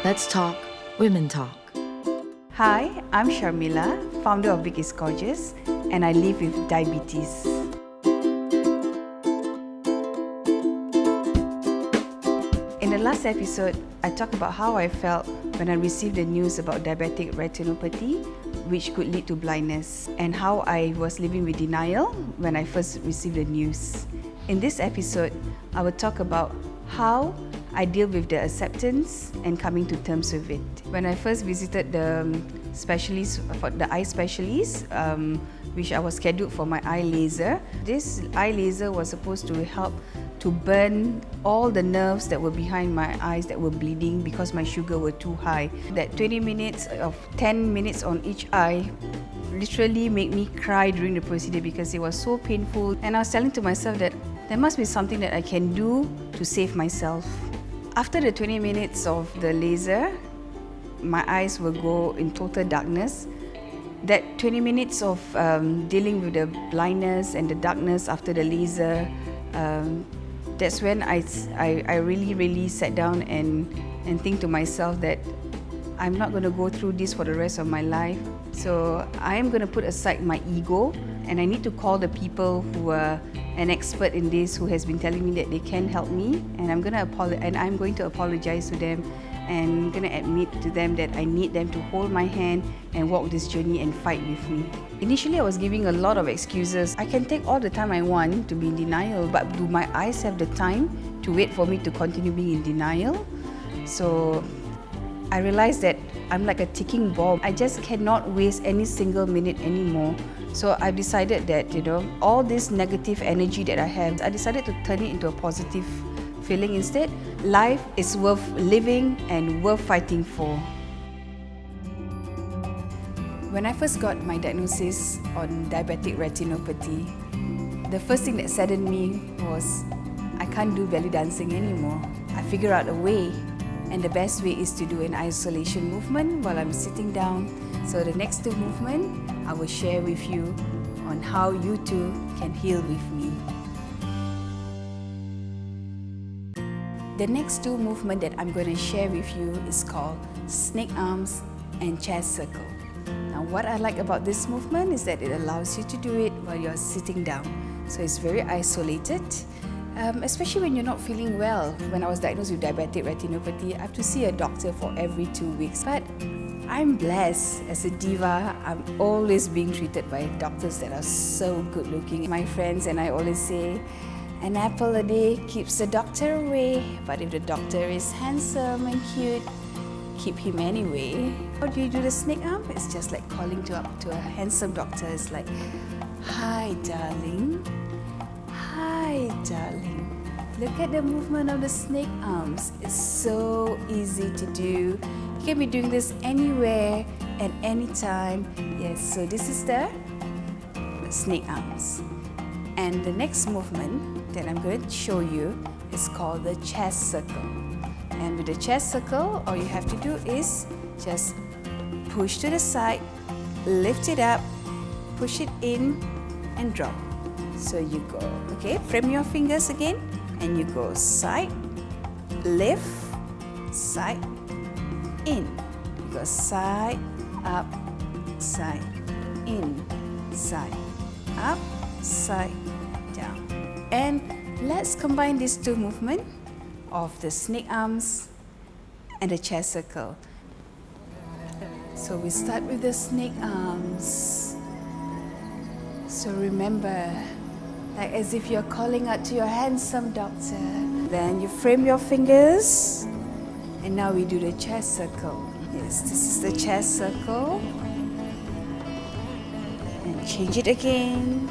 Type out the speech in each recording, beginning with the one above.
Let's talk Women Talk. Hi, I'm Sharmilah, founder of Big is Gorgeous, and I live with diabetes. In the last episode, I talked about how I felt when I received the news about diabetic retinopathy, which could lead to blindness, and how I was living with denial when I first received the news. In this episode, I will talk about how I deal with the acceptance and coming to terms with it. When I first visited the eye specialist, which I was scheduled for my eye laser, this eye laser was supposed to help to burn all the nerves that were behind my eyes that were bleeding because my sugar were too high. That 20 minutes of 10 minutes on each eye literally made me cry during the procedure because it was so painful. And I was telling to myself that there must be something that I can do to save myself. After the 20 minutes of the laser, my eyes will go in total darkness. That 20 minutes of dealing with the blindness and the darkness after the laser, that's when I really sat down and think to myself that I'm not going to go through this for the rest of my life. So I am going to put aside my ego, and I need to call the people who are an expert in this, who has been telling me that they can help me, and I'm going to apologize to them, and I'm going to admit to them that I need them to hold my hand and walk this journey and fight with me. Initially, I was giving a lot of excuses. I can take all the time I want to be in denial, but do my eyes have the time to wait for me to continue being in denial? So I realized that I'm like a ticking bomb. I just cannot waste any single minute anymore. So I've decided that, all this negative energy that I have, I decided to turn it into a positive feeling instead. Life is worth living and worth fighting for. When I first got my diagnosis on diabetic retinopathy, the first thing that saddened me was I can't do belly dancing anymore. I figured out a way, and the best way is to do an isolation movement while I'm sitting down. So the next two movements I will share with you on how you too can heal with me. The next two movements that I'm going to share with you is called snake arms and chest circle. Now what I like about this movement is that it allows you to do it while you're sitting down. So it's very isolated. Especially when you're not feeling well. When I was diagnosed with diabetic retinopathy, I have to see a doctor for every 2 weeks. But I'm blessed. As a diva, I'm always being treated by doctors that are so good looking. My friends and I always say, an apple a day keeps the doctor away, but if the doctor is handsome and cute, keep him anyway. How do you do the snake arm? It's just like calling up to a handsome doctor. It's like, hi darling. Hi, darling. Look at the movement of the snake arms. It's so easy to do. You can be doing this anywhere and anytime. Yes, so this is the snake arms. And the next movement that I'm going to show you is called the chest circle. And with the chest circle, all you have to do is just push to the side, lift it up, push it in, and drop. So you go, okay, frame your fingers again, and you go side, lift, side, in. You go side, up, side, in, side, up, side, down. And let's combine these two movements of the snake arms and the chest circle. So we start with the snake arms. So remember, like as if you're calling out to your handsome doctor. Then you frame your fingers, and now we do the chest circle. Yes, this is the chest circle. And change it again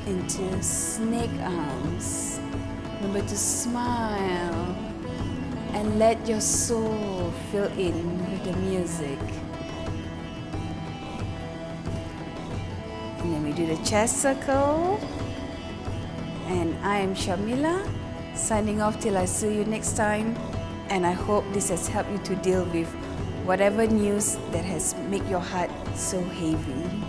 into snake arms. Remember to smile and let your soul fill in with the music. And then we do the chest circle. And I am Sharmilah, signing off till I see you next time. And I hope this has helped you to deal with whatever news that has made your heart so heavy.